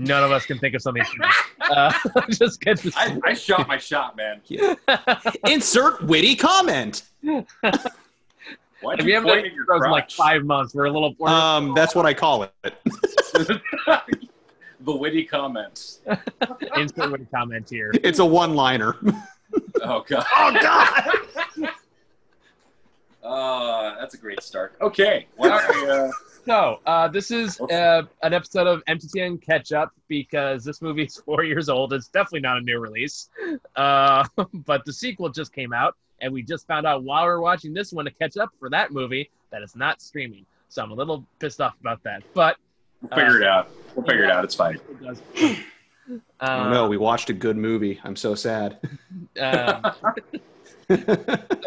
None of us can think of something. Just get this. I shot my shot, man. Yeah. Insert witty comment. Why'd If you you haven't point done at your intros in like crotch? 5 months, we're a little. That's what I call it. The witty comments. Insert with a comment here. It's a one-liner. Oh god. Oh God. That's a great start. Okay. Well, So, this is an episode of MTCN Catch Up because this movie is 4 years old. It's definitely not a new release. But the sequel just came out, and we just found out while we were watching this one to catch up for that movie that it's not streaming. So I'm a little pissed off about that. But we'll figure it out. We'll figure it out. It's fine. Oh no, we watched a good movie. I'm so sad.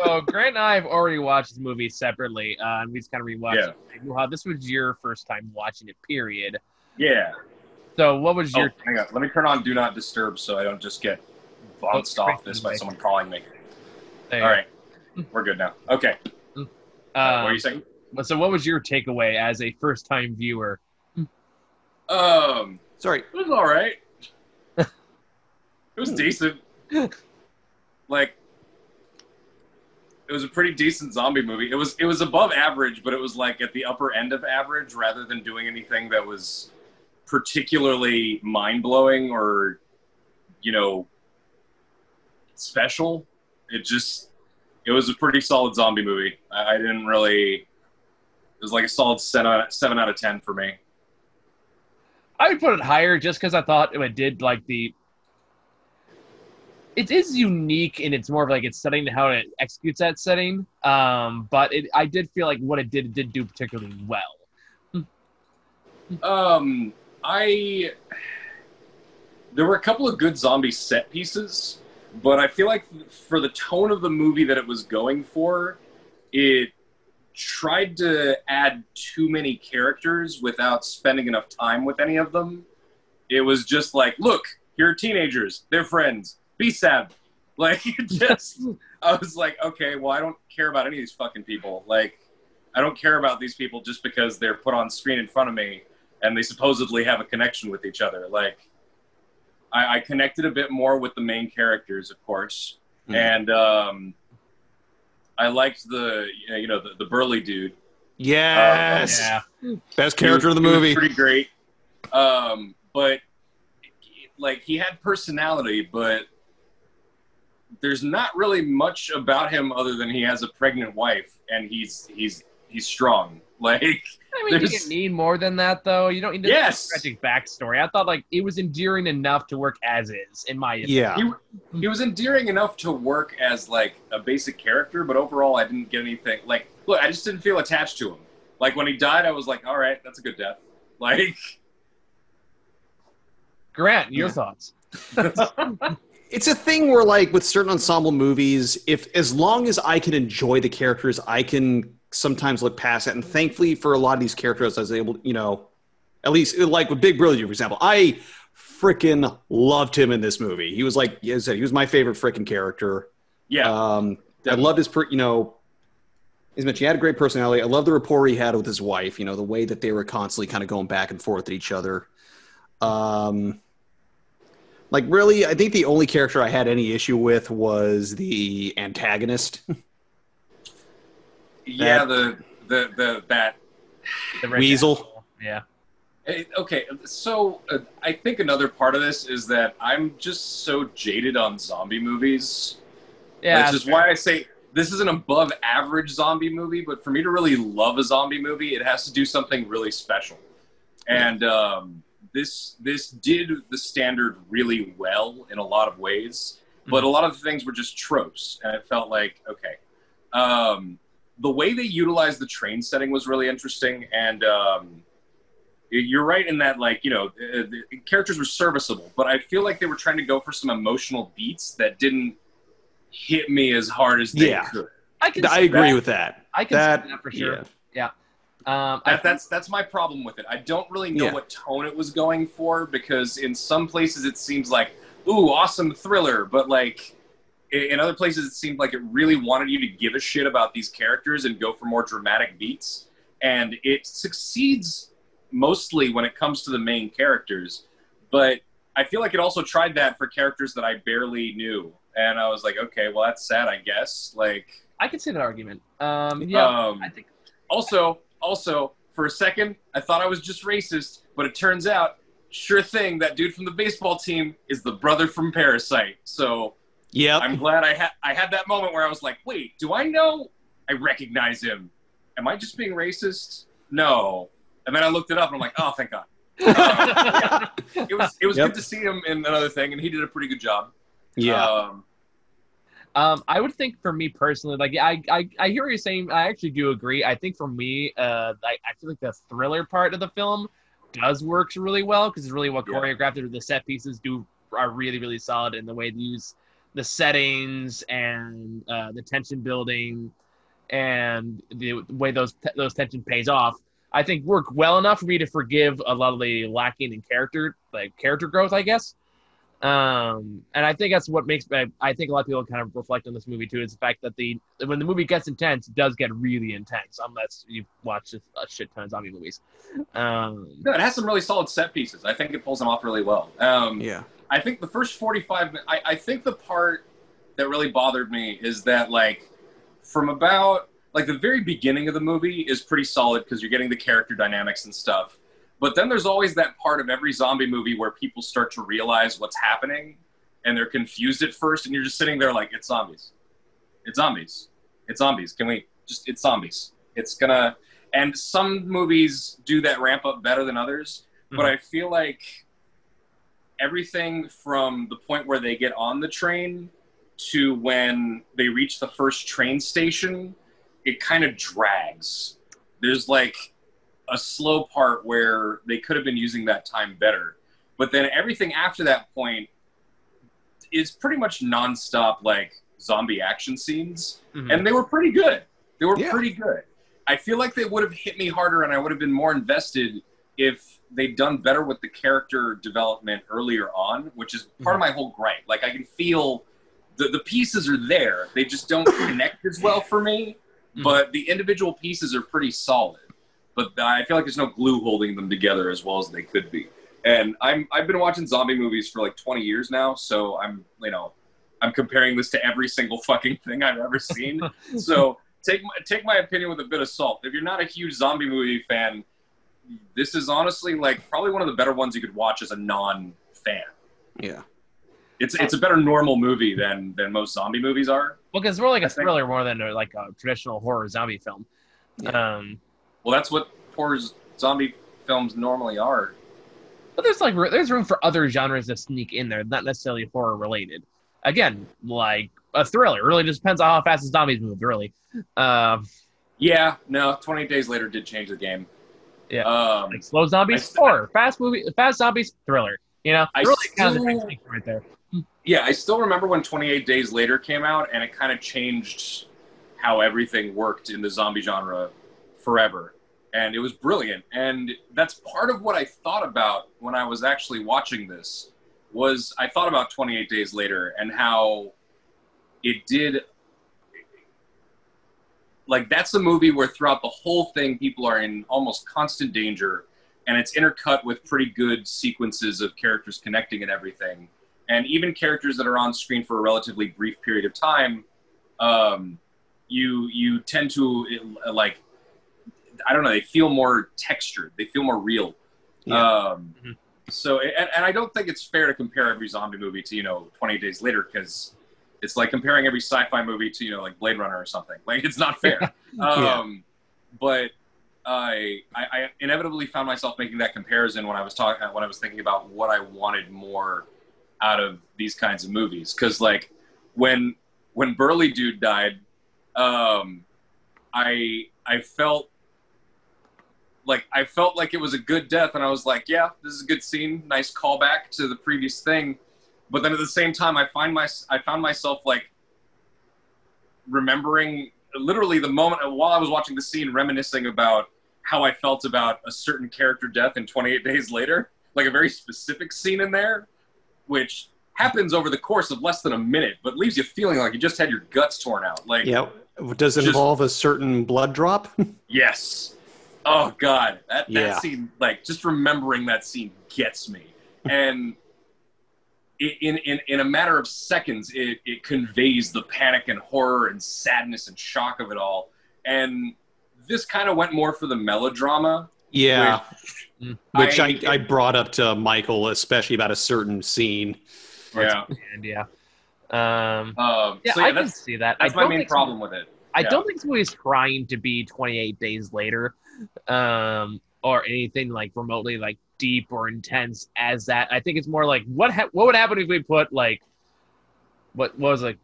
So Grant and I have already watched this movie separately, and we just kind of rewatched it. Well, this was your first time watching it, period. Yeah. So what was your... hang on. Let me turn on Do Not Disturb so I don't just get bounced off this by someone calling me. All right. We're good now. Okay. What are you saying? So what was your takeaway as a first-time viewer? Sorry. It was all right. It was decent. Like, it was a pretty decent zombie movie. It was above average, but it was like at the upper end of average rather than doing anything that was particularly mind-blowing or, special. It was a pretty solid zombie movie. I didn't really... It was like a solid 7 out of 10 for me. I would put it higher just because I thought it did like the... It is unique and it's more of like its setting and how it executes that setting. But I did feel like what it did do particularly well. There were a couple of good zombie set pieces, but I feel like for the tone of the movie that it was going for, it tried to add too many characters without spending enough time with any of them. It was just like, look, here are teenagers, they're friends, be sad. Like, I was like, okay, well, I don't care about any of these fucking people. Like, I don't care about these people just because they're put on screen in front of me and they supposedly have a connection with each other. Like, I connected a bit more with the main characters, of course. And I liked the burly dude. Yes. Best character of the movie. He was pretty great. But like, he had personality, but there's not really much about him other than he has a pregnant wife and he's strong. Like, I mean, you didn't need more than that, though. You don't need a tragic backstory. I thought like it was endearing enough to work as is, in my opinion. Yeah, he was endearing enough to work as like a basic character, but overall, I didn't get anything. Like, look, I just didn't feel attached to him. Like, when he died, I was like, all right, that's a good death. Like, Grant, your thoughts? It's a thing where, like, with certain ensemble movies, as long as I can enjoy the characters, I can sometimes look past it. And thankfully, for a lot of these characters, I was able to, at least like with Big Brother, for example, I freaking loved him in this movie. He was like, as I said, he was my favorite freaking character. Yeah. I loved his, as mentioned, he had a great personality. I love the rapport he had with his wife, the way that they were constantly kind of going back and forth at each other. Like, really, I think the only character I had any issue with was the antagonist. Yeah, the weasel. Yeah. Okay, so I think another part of this is that I'm just so jaded on zombie movies. Yeah. Which is why I say this is an above average zombie movie, but for me to really love a zombie movie, it has to do something really special. And this did the standard really well in a lot of ways, but a lot of the things were just tropes, and it felt like, okay. The way they utilized the train setting was really interesting, and you're right in that, like, the characters were serviceable, but I feel like they were trying to go for some emotional beats that didn't hit me as hard as they could. I agree with that. I can see that for sure. Yeah. That's my problem with it. I don't really know what tone it was going for, because in some places it seems like, ooh, awesome thriller, but like in other places it seemed like it really wanted you to give a shit about these characters and go for more dramatic beats. And it succeeds mostly when it comes to the main characters, But I feel like it also tried that for characters that I barely knew. And I was like, okay, well, that's sad, I guess. Like, I can see that argument. I think. Also, for a second, I thought I was just racist, but it turns out, sure thing, that dude from the baseball team is the brother from Parasite. So yeah, I'm glad I had that moment where I was like, wait, do I know? I recognize him. Am I just being racist? No. And then I looked it up and I'm like, oh, thank God. Yeah. It was good to see him in another thing, and he did a pretty good job. Yeah. I would think for me personally, like I hear what you're saying. I actually do agree. I think for me, I feel like the thriller part of the film does works really well because it's really well choreographed. The set pieces are really, really solid in the way they use the settings and the tension building and the way those tension pays off. I think work well enough for me to forgive a lot of the lacking in character growth, I guess. And I think that's what makes. I think a lot of people kind of reflect on this movie too. Is the fact that when the movie gets intense, it does get really intense. Unless you've watched a shit ton of zombie movies. No, it has some really solid set pieces. I think it pulls them off really well. Yeah. I think the first 45 minutes. I think the part that really bothered me is that from about the very beginning of the movie is pretty solid because you're getting the character dynamics and stuff. But then there's always that part of every zombie movie where people start to realize what's happening and they're confused at first and you're just sitting there like, it's zombies. It's zombies. It's zombies. It's zombies. And some movies do that ramp up better than others, but I feel like everything from the point where they get on the train to when they reach the first train station, it kind of drags. There's a slow part where they could have been using that time better. But then everything after that point is pretty much nonstop zombie action scenes. And they were pretty good. Pretty good. I feel like they would have hit me harder and I would have been more invested if they'd done better with the character development earlier on, which is part of my whole gripe. I can feel the pieces are there. They just don't connect as well for me. But the individual pieces are pretty solid. But I feel like there's no glue holding them together as well as they could be. And I've been watching zombie movies for 20 years now, so I'm comparing this to every single fucking thing I've ever seen. So take my opinion with a bit of salt. If you're not a huge zombie movie fan, this is honestly probably one of the better ones you could watch as a non-fan. Yeah. It's a better normal movie than most zombie movies are. Well, because it's more like a thriller more than a traditional horror zombie film. Yeah. Well, that's what horror zombie films normally are. But there's room for other genres to sneak in there, not necessarily horror related. Again, a thriller. It really just depends on how fast the zombies move, really. 28 Days Later did change the game. Yeah. Slow zombies, horror. Fast zombies, thriller. Really kind of the distinction right there. Yeah, I still remember when 28 Days Later came out, and it kind of changed how everything worked in the zombie genre forever. And it was brilliant. And that's part of what I thought about when I was actually watching this, was I thought about 28 Days Later and how it did... that's a movie where throughout the whole thing, people are in almost constant danger, and it's intercut with pretty good sequences of characters connecting and everything. And even characters that are on screen for a relatively brief period of time, you tend to, I don't know, they feel more textured. They feel more real. Yeah. So, and I don't think it's fair to compare every zombie movie to, 28 Days Later, because it's like comparing every sci-fi movie to, Blade Runner or something. It's not fair. But I inevitably found myself making that comparison when I was thinking about what I wanted more out of these kinds of movies. Because when Burly Dude died, I felt like it was a good death, and I was like, yeah, this is a good scene, nice callback to the previous thing. But then at the same time, I found myself remembering literally the moment while I was watching the scene, reminiscing about how I felt about a certain character death in 28 Days Later, a very specific scene in there, which happens over the course of less than a minute, but leaves you feeling like you just had your guts torn out. Does it involve a certain blood drop? Yes. Oh God, that scene, just remembering that scene gets me. And in a matter of seconds, it conveys the panic and horror and sadness and shock of it all. And this kind of went more for the melodrama. Yeah. Which I brought up to Michael, especially about a certain scene. Yeah. And yeah. So yeah, I can see that. That's my main problem with it. I don't think this movie is trying to be 28 Days Later, or anything like remotely like deep or intense as that. I think it's more like what would happen if we put like what was a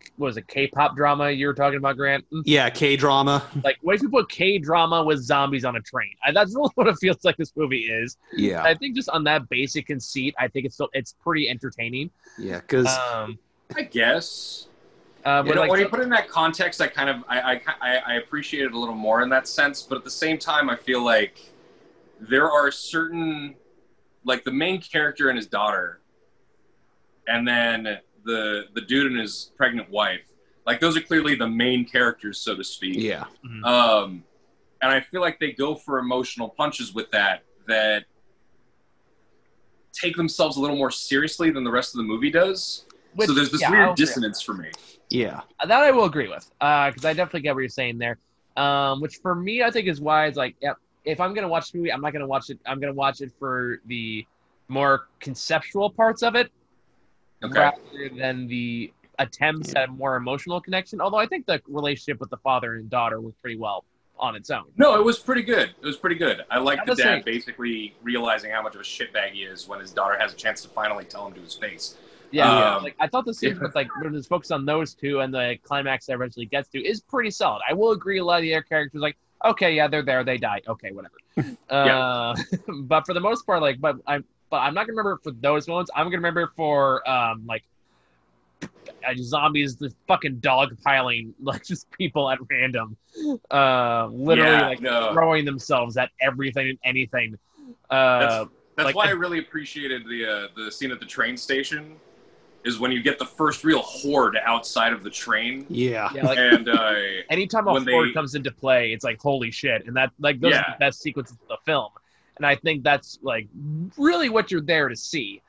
K-pop drama you were talking about, Grant? Yeah, K-drama. Like, what if you put K-drama with zombies on a train? That's really what it feels like this movie is. Yeah. I think just on that basic conceit, I think it's pretty entertaining. Yeah, because I guess. But when like, you put it in that context, I appreciate it a little more in that sense. But at the same time, I feel like there are certain, like the main character and his daughter, and then the dude and his pregnant wife. Like those are clearly the main characters, so to speak. Yeah. And I feel like they go for emotional punches with that take themselves a little more seriously than the rest of the movie does. So there's this weird dissonance for me. Yeah. That I will agree with, because I definitely get what you're saying there. Which for me, I think is why it's like, if I'm gonna watch the movie, I'm not gonna watch it. I'm gonna watch it for the more conceptual parts of it, rather than the attempts at a more emotional connection. Although I think the relationship with the father and daughter was pretty well on its own. No, it was pretty good. I like the dad basically realizing how much of a shitbag he is when his daughter has a chance to finally tell him to his face. Yeah, like I thought the scene with like when it's focused on those two and the climax that eventually gets to is pretty solid. I will agree. A lot of the other characters, like, okay, yeah, they're there, they die, okay, whatever. But for the most part, like, but I'm not gonna remember for those moments. I'm gonna remember for like zombies, the fucking dog piling like just people at random, literally throwing themselves at everything and anything. That's like, why I really appreciated the scene at the train station. Is when you get the first real horde outside of the train. Yeah. Like, and anytime a horde comes into play, it's like holy shit, and that like those are the best sequences of the film. And I think that's like really what you're there to see.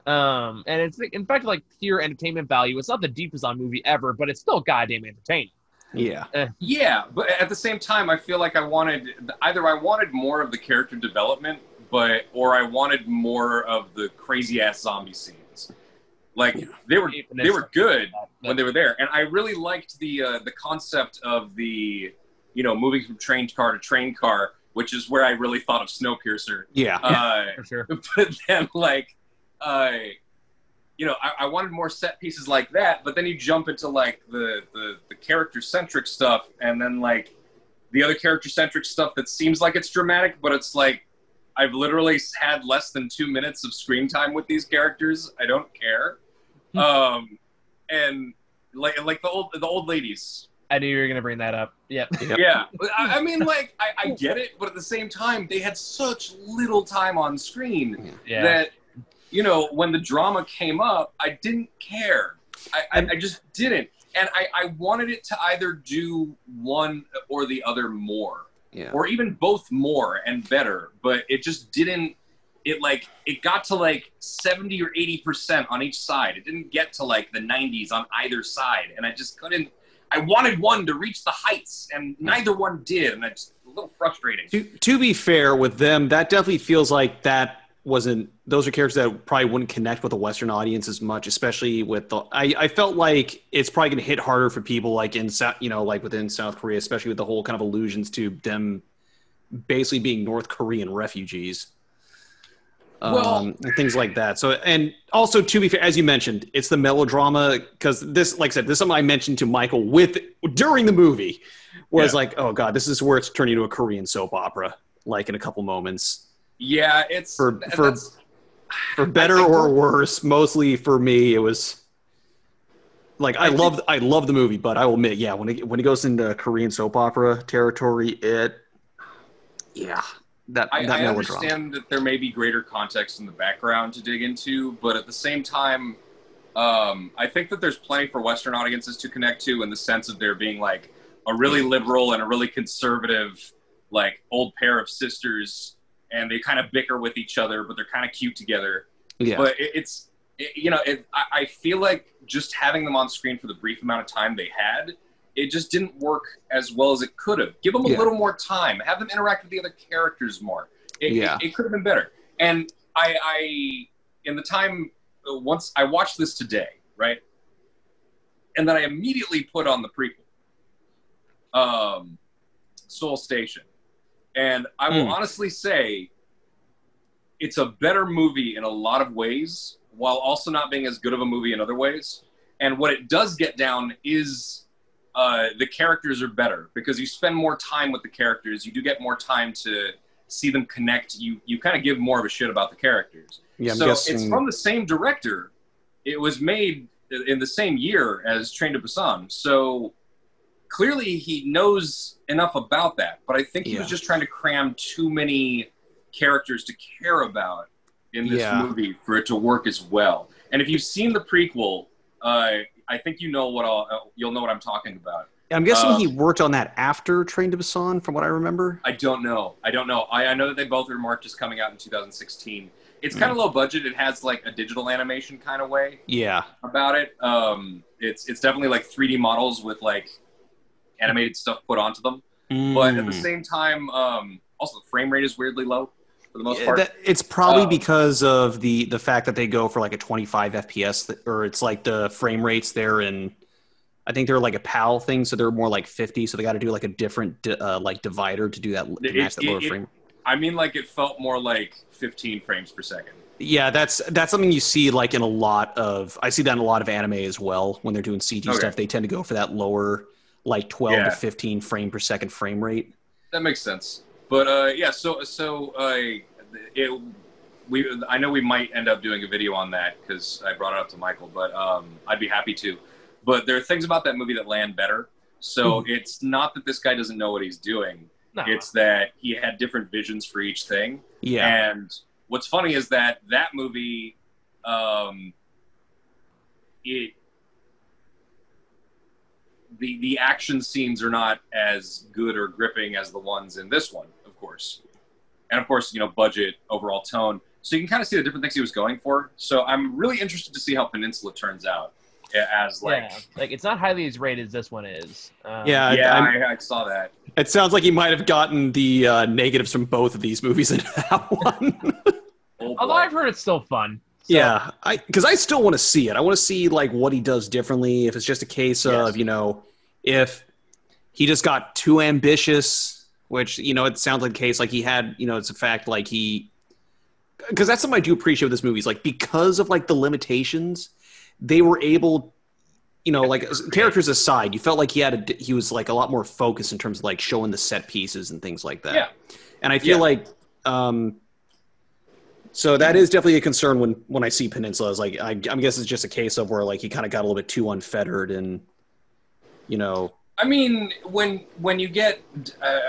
And it's in fact like pure entertainment value. It's not the deepest zombie movie ever, but it's still goddamn entertaining. Yeah. Yeah, but at the same time, I feel like I wanted more of the character development, or I wanted more of the crazy ass zombie scenes. Like they were good when they were there, and I really liked the concept of the moving from train car to train car, which is where I really thought of Snowpiercer. Yeah, for sure. But then like I wanted more set pieces like that, but then you jump into like the character centric stuff, and then like the other character centric stuff that seems like it's dramatic, but it's like I've literally had less than 2 minutes of screen time with these characters. I don't care. And like the old ladies. I knew you were gonna bring that up. Yep. Yeah. I mean, like I get it, but at the same time, they had such little time on screen that when the drama came up, I didn't care. I just didn't, and I wanted it to either do one or the other more. Yeah. Or even both more and better, but it just didn't. It got to like 70 or 80% on each side. It didn't get to like the 90s on either side, and I just couldn't. I wanted one to reach the heights, and neither one did, and it's a little frustrating. To be fair with them, that definitely feels like that wasn't. Those are characters that probably wouldn't connect with a Western audience as much, especially with the. I felt like it's probably going to hit harder for people like like within South Korea, especially with the whole kind of allusions to them basically being North Korean refugees. And things like that. So, and also to be fair, as you mentioned, it's the melodrama because this, like I said, this is something I mentioned to Michael during the movie, where it's like, oh god, this is where it's turning into a Korean soap opera, like in a couple moments. Yeah, it's for better or worse. Mostly for me, it was like I love the movie, but I will admit, when it goes into Korean soap opera territory, I understand that there may be greater context in the background to dig into, but at the same time, I think that there's plenty for Western audiences to connect to in the sense of there being like a really liberal and a really conservative, like old pair of sisters, and they kind of bicker with each other, but they're kind of cute together. Yeah. But I feel like just having them on screen for the brief amount of time they had, it just didn't work as well as it could have. Give them a little more time. Have them interact with the other characters more. It could have been better. And in the time, once I watched this today, right? And then I immediately put on the prequel, Soul Station. And I will honestly say it's a better movie in a lot of ways, while also not being as good of a movie in other ways. And what it does get down is the characters are better, because you spend more time with the characters. You do get more time to see them connect. You kind of give more of a shit about the characters. Yeah, I'm so guessing... it's from the same director. It was made in the same year as Train to Busan. So clearly he knows enough about that. But I think he was just trying to cram too many characters to care about in this movie for it to work as well. And if you've seen the prequel, I think you'll know what I'm talking about. I'm guessing he worked on that after Train to Busan, from what I remember. I don't know. I know that they both are marked as coming out in 2016. It's kind of low budget. It has like a digital animation kind of way. About it. It's definitely like 3D models with like animated stuff put onto them. But at the same time, also the frame rate is weirdly low for the most part. It's probably because of the fact that they go for like a 25 FPS, or it's like the frame rates there in, I think they're like a PAL thing, so they're more like 50, so they got to do like a different like divider to do that, to match that lower frame. I mean, like it felt more like 15 frames per second. Yeah, that's something you see like in a lot of, I see that in a lot of anime as well. When they're doing CG stuff, they tend to go for that lower, like 12 to 15 frame per second frame rate. That makes sense. But I know we might end up doing a video on that because I brought it up to Michael, but I'd be happy to. But there are things about that movie that land better. So it's not that this guy doesn't know what he's doing. No. It's that he had different visions for each thing. Yeah. And what's funny is that movie, the action scenes are not as good or gripping as the ones in this one, of course. And of course, budget, overall tone. So you can kind of see the different things he was going for. So I'm really interested to see how Peninsula turns out. As it's not highly as rated as this one is. I saw that. It sounds like he might have gotten the negatives from both of these movies into that one. Although I've heard it's still fun. So. Yeah, because I still want to see it. I want to see like what he does differently. If it's just a case of if he just got too ambitious, which it sounds like the case. Like he had, it's a fact. Like because that's something I do appreciate with this movie. Is like because of like the limitations. They were able, like characters aside, you felt like he was like a lot more focused in terms of like showing the set pieces and things like that. Yeah. And I feel like, so that is definitely a concern when I see Peninsula. Is like, I'm guessing it's just a case of where like he kind of got a little bit too unfettered and, I mean, when you get,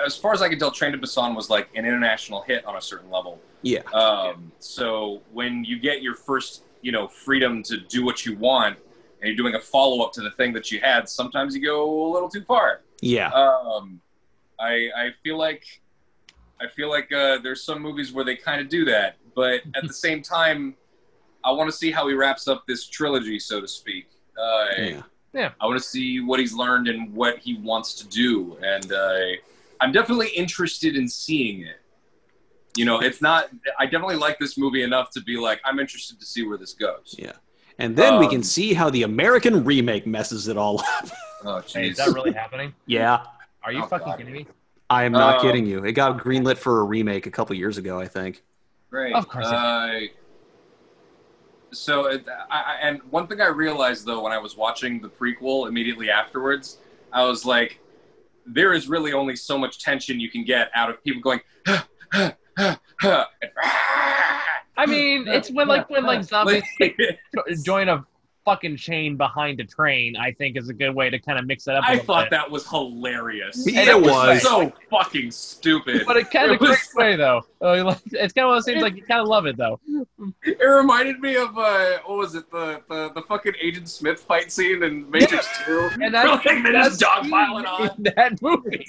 as far as I can tell, Train to Busan was like an international hit on a certain level. Yeah. So when you get your first freedom to do what you want, and you're doing a follow-up to the thing that you had, sometimes you go a little too far. Yeah. I feel like there's some movies where they kind of do that, but at the same time, I want to see how he wraps up this trilogy, so to speak. I want to see what he's learned and what he wants to do, and I'm definitely interested in seeing it. It's not. I definitely like this movie enough to be like, I'm interested to see where this goes. Yeah, and then we can see how the American remake messes it all up. Oh, jeez. Hey, is that really happening? Yeah. Are you fucking kidding me? I am not kidding you. It got greenlit for a remake a couple years ago, I think. Great. Of course. And one thing I realized though when I was watching the prequel immediately afterwards, I was like, there is really only so much tension you can get out of people going. I mean, it's when zombies join a fucking chain behind a train. I think is a good way to kind of mix it up. I thought that was hilarious. It was so fucking stupid, but it kind of great way though. It's kind of one of those things like you kind of love it though. It reminded me of what was it, the fucking Agent Smith fight scene in Matrix 2, and that's dogpiling on that movie.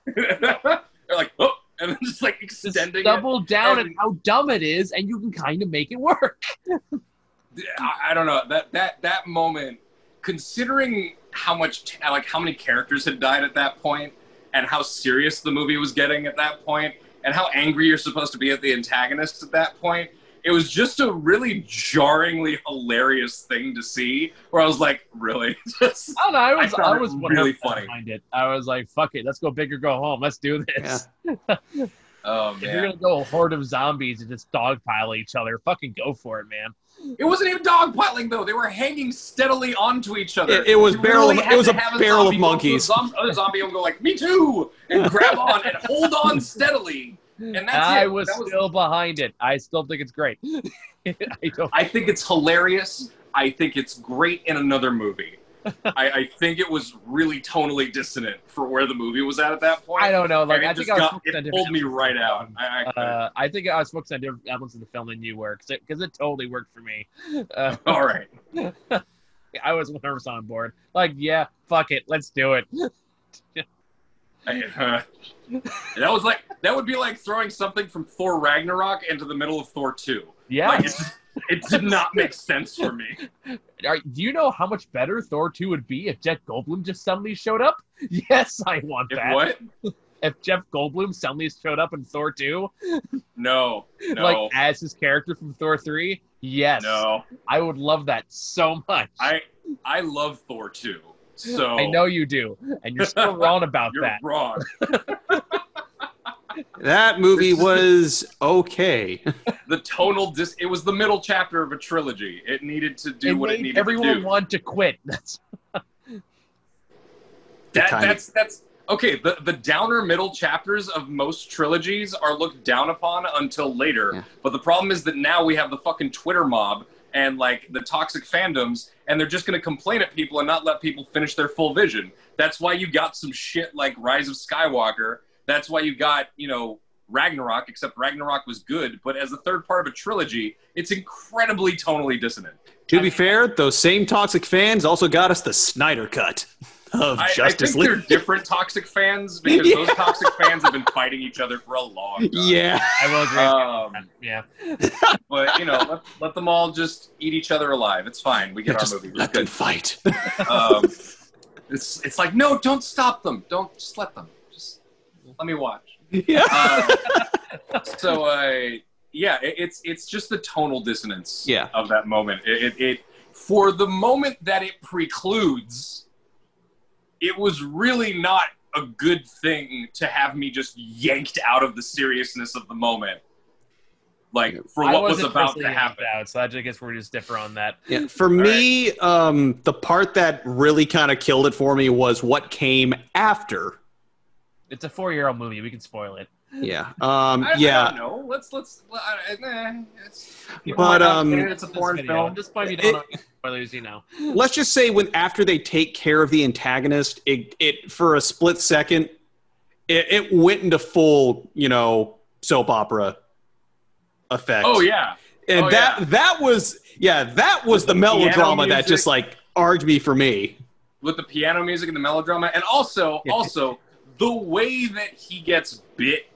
They're like, oh. and then just like extending just double down and, on how dumb it is, and you can kind of make it work. I don't know that moment, considering how many characters had died at that point, and how serious the movie was getting at that point, and how angry you're supposed to be at the antagonist at that point. It was just a really jarringly hilarious thing to see, where I was like, really? I don't know. I was really funny. Behind it. I was like, fuck it. Let's go big or go home. Let's do this. Yeah. Oh, man. If you're going to go a horde of zombies and just dogpile each other, fucking go for it, man. It wasn't even dogpiling, though. They were hanging steadily onto each other. It was a barrel of monkeys. Other zombie would go like, me too! And grab on and hold on steadily. And that's I it. was that still behind it. I still think it's great. I think it's hilarious. I think it's great in another movie. I think it was really tonally dissonant for where the movie was at that point. I don't know. Like, it pulled me right out. I think I was focused on different elements of the film than you were, because it totally worked for me. All right. I was 100% on board. Like, yeah, fuck it, let's do it. That would be like throwing something from Thor Ragnarok into the middle of Thor 2. Yeah. Like, it did not make sense for me. Do you know how much better Thor 2 would be if Jeff Goldblum just suddenly showed up? Yes, I want that. What? If Jeff Goldblum suddenly showed up in Thor 2? No. Like, as his character from Thor 3? Yes. No. I would love that so much. I love Thor 2. So I know you do, and you're still wrong about that. You're wrong. That movie was okay. The tonal it was the middle chapter of a trilogy. It needed to do what it needed to do. Everyone want to quit. That's okay. The downer middle chapters of most trilogies are looked down upon until later. Yeah. But the problem is that now we have the fucking Twitter mob and like the toxic fandoms, and they're just going to complain at people and not let people finish their full vision. That's why you got some shit like Rise of Skywalker. That's why you got, Ragnarok, except Ragnarok was good, but as a third part of a trilogy, it's incredibly tonally dissonant. To be fair, those same toxic fans also got us the Snyder Cut of Justice League. I think they're different toxic fans, because those toxic fans have been fighting each other for a long time. Yeah. I will agree. Yeah. But, let them all just eat each other alive. It's fine. We get our movie. Let them fight. It's like, no, don't stop them. Don't, just let them. Just let me watch. Yeah. It's just the tonal dissonance yeah. of that moment. It for the moment that it precludes, it was really not a good thing to have me just yanked out of the seriousness of the moment. Like, for what was about to happen. So I guess we're just different on that. Yeah, for me, the part that really kind of killed it for me was what came after. It's a 4-year-old movie. We can spoil it. Yeah. I don't know. Let's. It's a foreign film. Just point me down on spoilers, Let's just say after they take care of the antagonist, it for a split second, it went into full, soap opera effect. Oh yeah. And that was the melodrama that just like argued me for me. With the piano music and the melodrama, and also the way that he gets bit.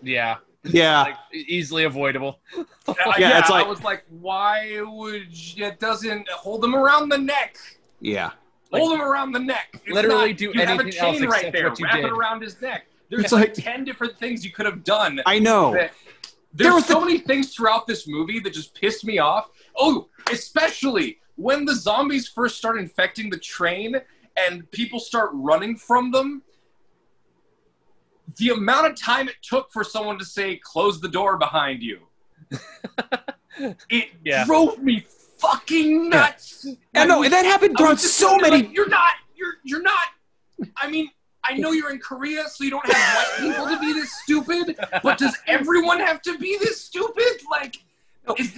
Yeah. Yeah. Like, easily avoidable. It's like, I was like, why would it doesn't hold him around the neck? Yeah. Hold him around the neck. It's literally do anything else. You have a chain right there. Wrap it around his neck. There's like 10 different things you could have done. I know. There's so many things throughout this movie that just pissed me off. Oh, especially when the zombies first start infecting the train and people start running from them. The amount of time it took for someone to say, close the door behind you. It drove me fucking nuts. I know, and that happened throughout so many... Like, you're not... I mean, I know you're in Korea, so you don't have white people to be this stupid, but does everyone have to be this stupid? Like,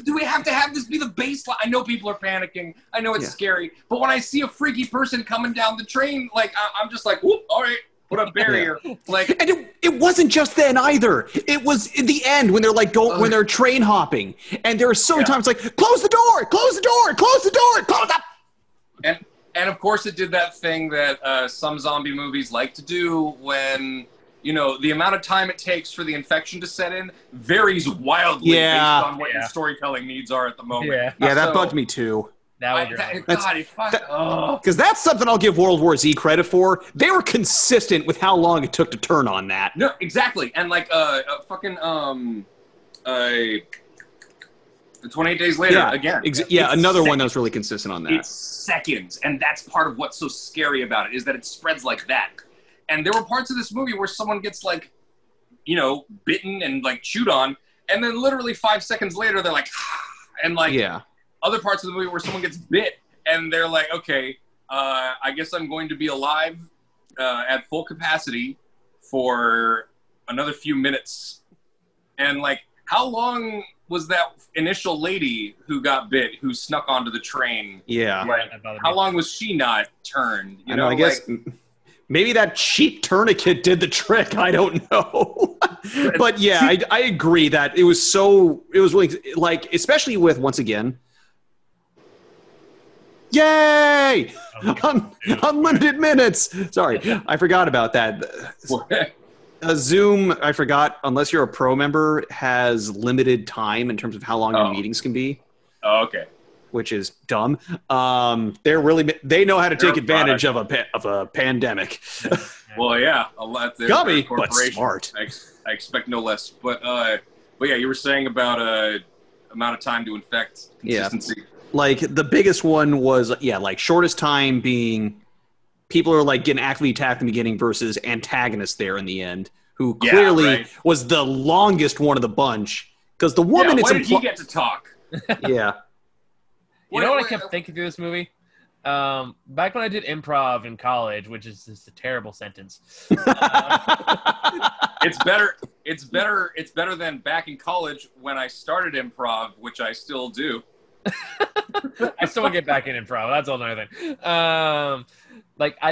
do we have to have this be the baseline? I know people are panicking. I know it's scary. But when I see a freaky person coming down the train, like, I'm just like, whoop, all right. Put a barrier, like, and it wasn't just then either. It was in the end when they're like when they're train hopping, and there are so many times like close the door, close the door, close the door, close up. And of course it did that thing that some zombie movies like to do when the amount of time it takes for the infection to set in varies wildly based on what your storytelling needs are at the moment. Yeah, that bugged me too. Because that's something I'll give World War Z credit for. They were consistent with how long it took to turn on that. No, exactly. And like 28 Days Later, again. Another one that was really consistent on that. It's seconds, and that's part of what's so scary about it, is that it spreads like that. And there were parts of this movie where someone gets, like, bitten and, like, chewed on, and then literally 5 seconds later, they're like, and, like, other parts of the movie where someone gets bit, and they're like, okay, I guess I'm going to be alive at full capacity for another few minutes. And, like, how long was that initial lady who got bit, who snuck onto the train? Yeah. Like, how long was she not turned? I guess maybe that cheap tourniquet did the trick. I don't know. But yeah, I agree that it was really, like, especially with, once again, yay! Unlimited minutes! Sorry, I forgot about that. Zoom, I forgot, unless you're a pro member, has limited time in terms of how long your meetings can be. Oh, okay. Which is dumb. They know how to take advantage of a pandemic. Well, yeah, Gummy, but smart. I expect no less. But yeah, you were saying about amount of time to infect, consistency. Yeah. Like the biggest one was like shortest time being people are like getting actively attacked in the beginning versus antagonists there in the end, who clearly was the longest one of the bunch because the woman. Why did he get to talk? Yeah. You know what I kept thinking through this movie? Back when I did improv in college, which is just a terrible sentence. It's better than back in college when I started improv, which I still do. I still want to get back in improv. That's another thing.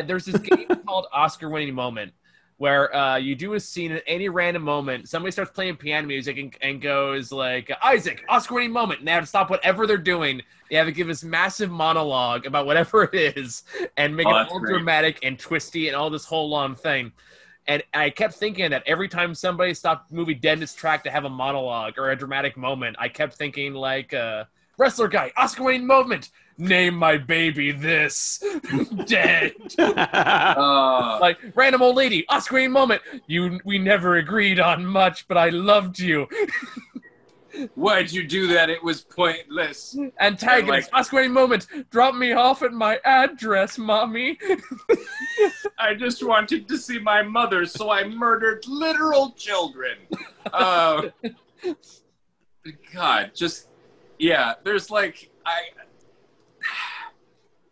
There's this game called Oscar Winning Moment, where you do a scene at any random moment. Somebody starts playing piano music and goes like, Isaac, Oscar-winning moment. And they have to stop whatever they're doing. They have to give this massive monologue about whatever it is and make it all dramatic and twisty and all this whole long thing. And I kept thinking that every time somebody stopped the movie dead in its track to have a monologue or a dramatic moment, I kept thinking like, wrestler guy, Oscar-winning moment. Name my baby this. Dead. Like, random old lady, Oscar-winning moment. We never agreed on much, but I loved you. Why'd you do that? It was pointless. Antagonist, Oscar-winning moment. Drop me off at my address, mommy. I just wanted to see my mother, so I murdered literal children. God, just, there's like,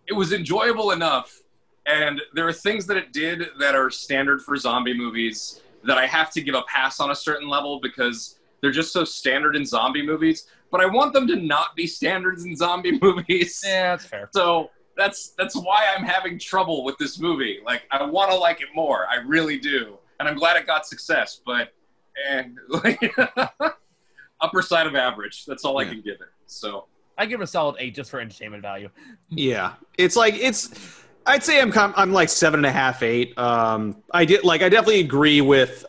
it was enjoyable enough, and there are things that it did that are standard for zombie movies that I have to give a pass on a certain level because they're just so standard in zombie movies, but I want them to not be standards in zombie movies. Yeah, that's fair. So that's why I'm having trouble with this movie. Like, I want to like it more. I really do. And I'm glad it got success, but upper side of average. That's all I can give it. So I give it a solid 8 just for entertainment value. Yeah, I'd say I'm like 7.5, 8. I definitely agree with.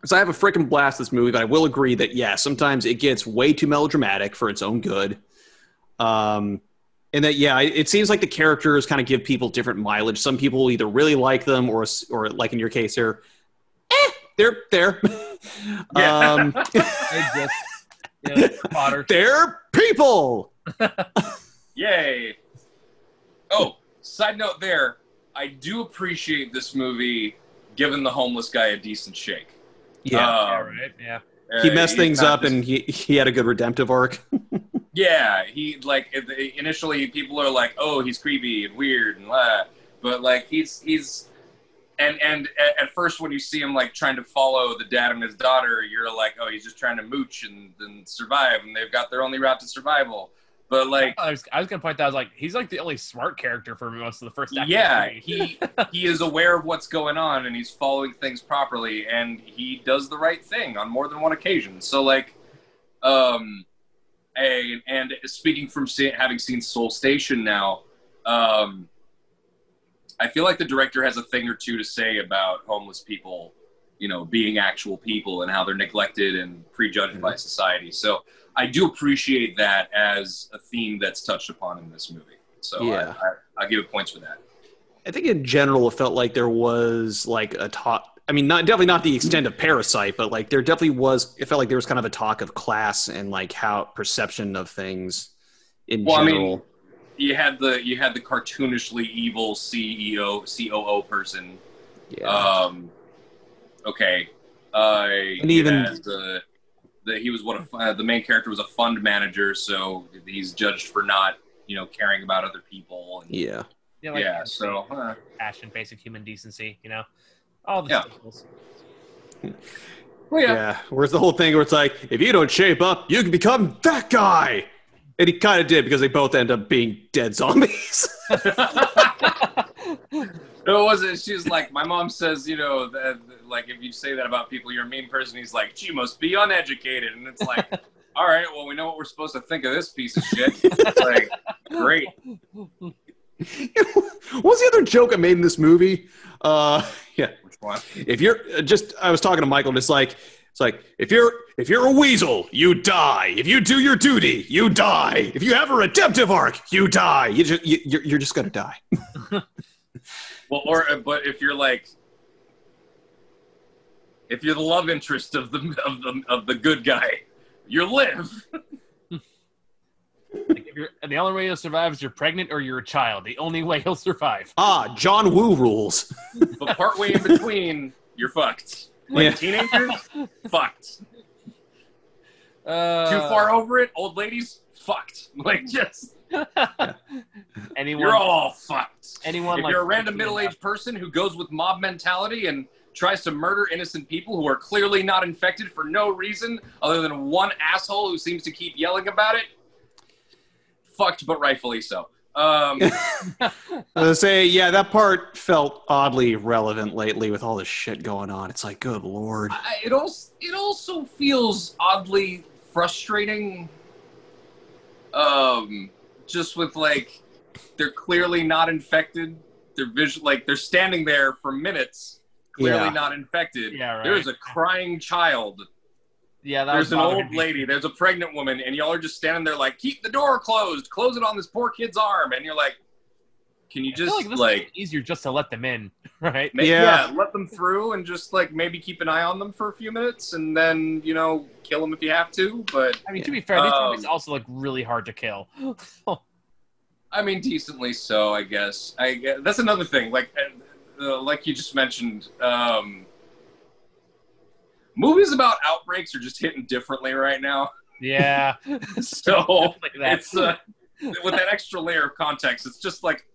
So I have a freaking blast this movie, but I will agree that sometimes it gets way too melodramatic for its own good. And that it seems like the characters kind of give people different mileage. Some people either really like them or like in your case here, they're there. They're people. Yay. Oh, side note there, I do appreciate this movie giving the homeless guy a decent shake. Right. He messed things up and he had a good redemptive arc. Yeah, he initially people are like, oh, he's creepy and weird and blah, but like he's and at first when you see him like trying to follow the dad and his daughter, you're like, oh, he's just trying to mooch and survive, and they've got their only route to survival. But like, I was gonna point that I was like, he's like the only smart character for most of the first act. Yeah, he is aware of what's going on and he's following things properly, and he does the right thing on more than one occasion. So like, and speaking from having seen Soul Station now, I feel like the director has a thing or two to say about homeless people, being actual people and how they're neglected and prejudged by society. So I do appreciate that as a theme that's touched upon in this movie. So yeah. I give it points for that. I think in general, it felt like there was like a talk. I mean, definitely not the extent of Parasite, but like there definitely was. It felt like there was kind of a talk of class and like how perception of things in general. I mean, you had the cartoonishly evil COO person. Yeah. Okay. And even he was the main character was a fund manager, so he's judged for not caring about other people. And, yeah. So passion, basic human decency, all the staples. Well, yeah. Whereas the whole thing where it's like, if you don't shape up, you can become that guy. And he kind of did because they both end up being dead zombies. No, it wasn't. She was like, my mom says, that, like, if you say that about people, you're a mean person. He's like, she must be uneducated. And it's like, all right, well, we know what we're supposed to think of this piece of shit. It's like, great. What's the other joke I made in this movie? Yeah. Which one? If you're I was talking to Michael, and it's like, if you're a weasel, you die. If you do your duty, you die. If you have a redemptive arc, you die. You're just gonna die. Well, but if you're the love interest of the good guy, you live. Like the only way you'll survive is you're pregnant or you're a child. The only way you'll survive. John Woo rules. But partway in between, you're fucked. Like teenagers, fucked. Too far over it, old ladies, fucked. Like just you're all fucked. If you're a random middle-aged person who goes with mob mentality and tries to murder innocent people who are clearly not infected for no reason other than one asshole who seems to keep yelling about it, fucked, but rightfully so. I was say, that part felt oddly relevant lately with all this shit going on. It's like, good lord. It also feels oddly frustrating. Just with like, they're clearly not infected. They're standing there for minutes, clearly not infected. Yeah, right. There's a crying child. Yeah, there's an old lady. There's a pregnant woman, and y'all are just standing there like, keep the door closed. Close it on this poor kid's arm. And you're like, can you just like easier just to let them in, right? Let them through and just like maybe keep an eye on them for a few minutes, and then kill them if you have to. But I mean, to be fair, these zombies also look really hard to kill. I mean, decently so, I guess. That's another thing. Like you just mentioned. Movies about outbreaks are just hitting differently right now. Yeah. So it's with that extra layer of context, it's just like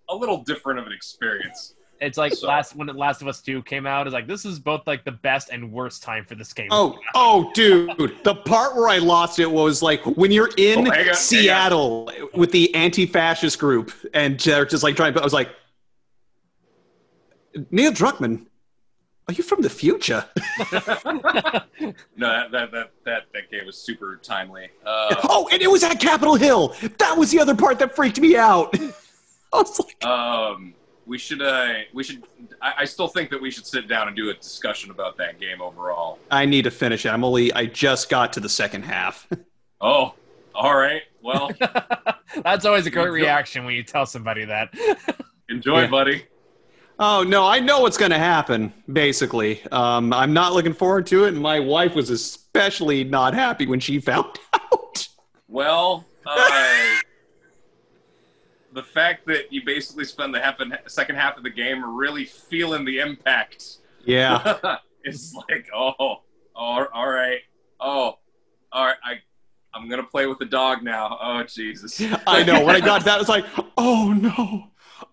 a little different of an experience. It's like when The Last of Us 2 came out, it's like this is both like the best and worst time for this game. Oh, dude. The part where I lost it was like when you're in Seattle with the anti-fascist group and they're just like trying. I was like, Neil Druckmann. Are you from the future? No, that game was super timely. And it was at Capitol Hill. That was the other part that freaked me out. I was like, we should. I still think that we should sit down and do a discussion about that game overall. I need to finish it. I just got to the second half. Oh, all right. Well, that's always a great reaction when you tell somebody that. Enjoy, buddy. Oh, no, I know what's going to happen, basically. I'm not looking forward to it, and my wife was especially not happy when she found out. Well, the fact that you basically spend the second half of the game really feeling the impact. Yeah. It's like, all right. I'm going to play with the dog now. Oh, Jesus. I know. When I got to that, I was like, oh, no.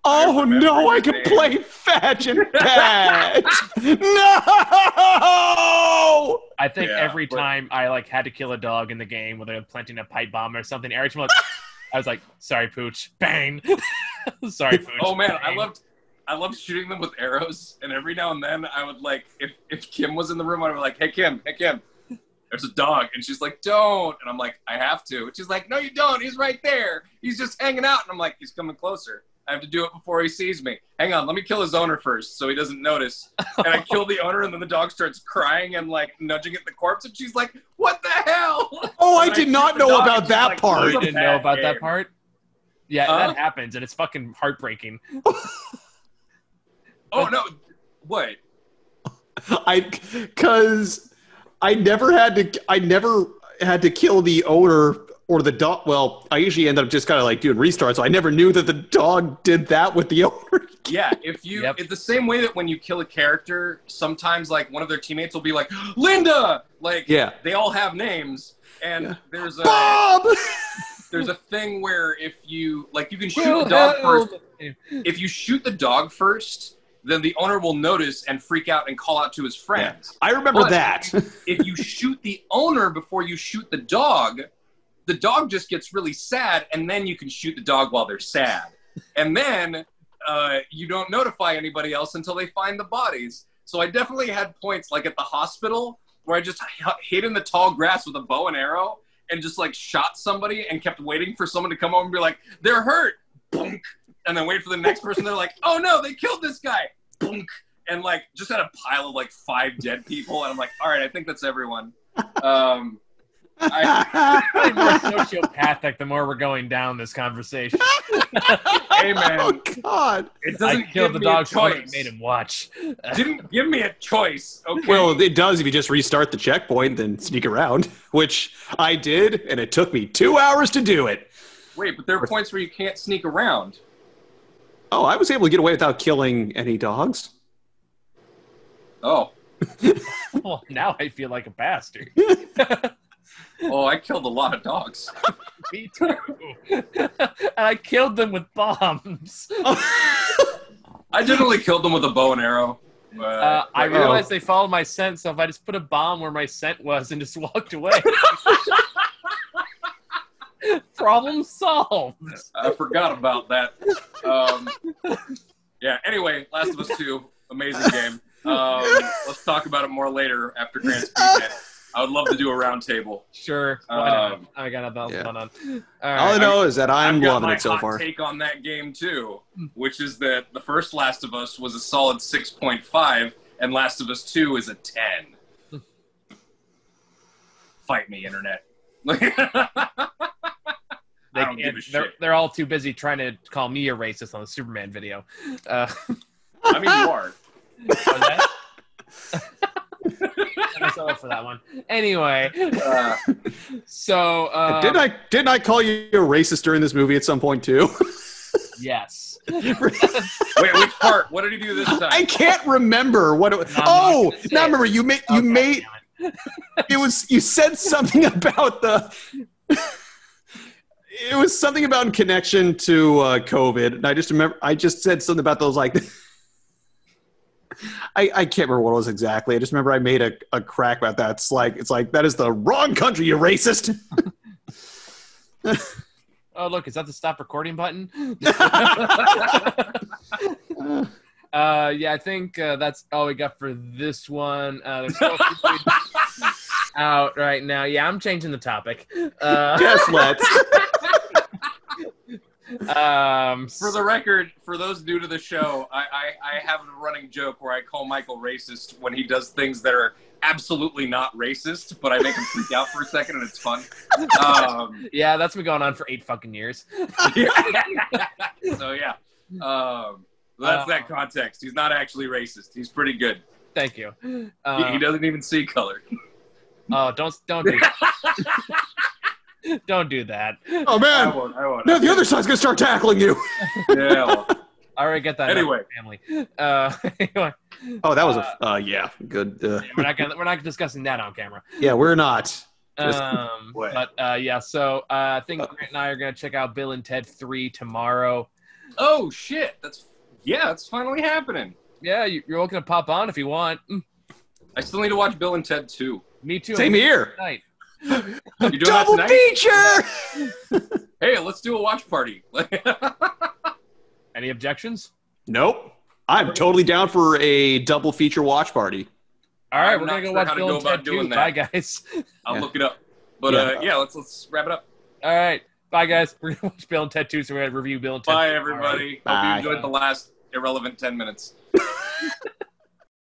Oh, no, I can play Fetch and Pet. No! I think every time I had to kill a dog in the game, whether I'm planting a pipe bomb or something, every time I was like, sorry, Pooch. Bang. Sorry, Pooch. Oh, man, bang. I loved shooting them with arrows, and every now and then I would if Kim was in the room, I would be like, hey, Kim, there's a dog. And she's like, don't. And I'm like, I have to. And she's like, no, you don't. He's right there. He's just hanging out. And I'm like, he's coming closer. I have to do it before he sees me. Hang on, let me kill his owner first so he doesn't notice. And I kill the owner, and then the dog starts crying and like nudging at the corpse, and she's like, "What the hell?" Oh, I did not know about that like, part. You didn't know about that game. part? Yeah, that happens, and it's fucking heartbreaking. Oh no! What? Because I never had to kill the owner or the dog. Well, I usually end up just kind of like doing restarts. So I never knew that the dog did that with the owner. Yeah, if you, it's the same way that when you kill a character, sometimes like one of their teammates will be like, "Linda!" Like, they all have names, and there's a Bob. There's a thing where if you like, you can shoot the dog first. If you shoot the dog first, then the owner will notice and freak out and call out to his friends. I remember that. If you shoot the owner before you shoot the dog just gets really sad, and then you can shoot the dog while they're sad. And then you don't notify anybody else until they find the bodies. So I definitely had points, like at the hospital, where I just hid in the tall grass with a bow and arrow and just like shot somebody and kept waiting for someone to come over and be like, "They're hurt." Boom. And then wait for the next person. They're like, "Oh no, they killed this guy." Boom. And like just had a pile of like 5 dead people. And I'm like, all right, I think that's everyone. I'm more sociopathic the more we're going down this conversation. Hey man, Oh God! it doesn't I killed give the me dog a choice. made him watch. Didn't give me a choice. Okay. Well, it does if you just restart the checkpoint, then sneak around, which I did, and it took me 2 hours to do it. Wait, but there are points where you can't sneak around. Oh, I was able to get away without killing any dogs. Oh. Well, now I feel like a bastard. Oh, I killed a lot of dogs. Me too. And I killed them with bombs. I generally killed them with a bow and arrow. I realized they followed my scent, so if I just put a bomb where my scent was and just walked away. Problem solved. I forgot about that. Yeah, anyway, Last of Us 2, amazing game. Let's talk about it more later after Grand Speednet. I would love to do a round table. Sure. Why not? I got nothing on. All All I know is that I'm loving it so I've got far. my hot take on that game, too, which is that the first Last of Us was a solid 6.5, and Last of Us 2 is a 10. Fight me, Internet. I don't give a shit. They're all too busy trying to call me a racist on the Superman video. I mean, you are. I'm so up for that one. Anyway, so didn't I call you a racist during this movie at some point too? Yes. Wait, which part? What did he do this time? I can't remember what it was. Now remember you made it was you said something about the. It was something about in connection to COVID, and I just remember I just said something about those like. I can't remember what it was exactly. I just remember I made a crack about that. It's like that is the wrong country, you racist. Oh look, is that the stop recording button? Yeah, I think that's all we got for this one. There's out right now. Yeah, I'm changing the topic. Just let's. For the record, for those new to the show, I have a running joke where I call Michael racist when he does things that are absolutely not racist, but I make him freak out for a second and it's fun. Yeah, that's been going on for 8 fucking years. So yeah, that's that context. He's not actually racist. He's pretty good. Thank you. He doesn't even see color. Oh, don't do that. Don't do that. Oh man! I won't. Now the other side's gonna start tackling you. Yeah. Well. I already get that. Anyway, family. Anyway. Oh, that was yeah, good. We're not discussing that on camera. Yeah, we're not. But yeah. So I think Grant and I are gonna check out Bill and Ted 3 tomorrow. Oh shit! That's finally happening. Yeah, you're welcome to pop on if you want. I still need to watch Bill and Ted 2. Me too. Same here. Tonight. You doing Double that feature. Hey, let's do a watch party. Any objections? Nope. I'm totally down for a double feature watch party. All right, I'm we're not gonna go sure watch how to Bill go and about Ted 2. doing Bye, that. guys. I'll look it up. But yeah, let's wrap it up. All right. Bye, guys. We're going to watch Bill and Ted 2, so we're going to review Bill and Ted 2. Bye, everybody. Bye. Hope you enjoyed the last irrelevant 10 minutes.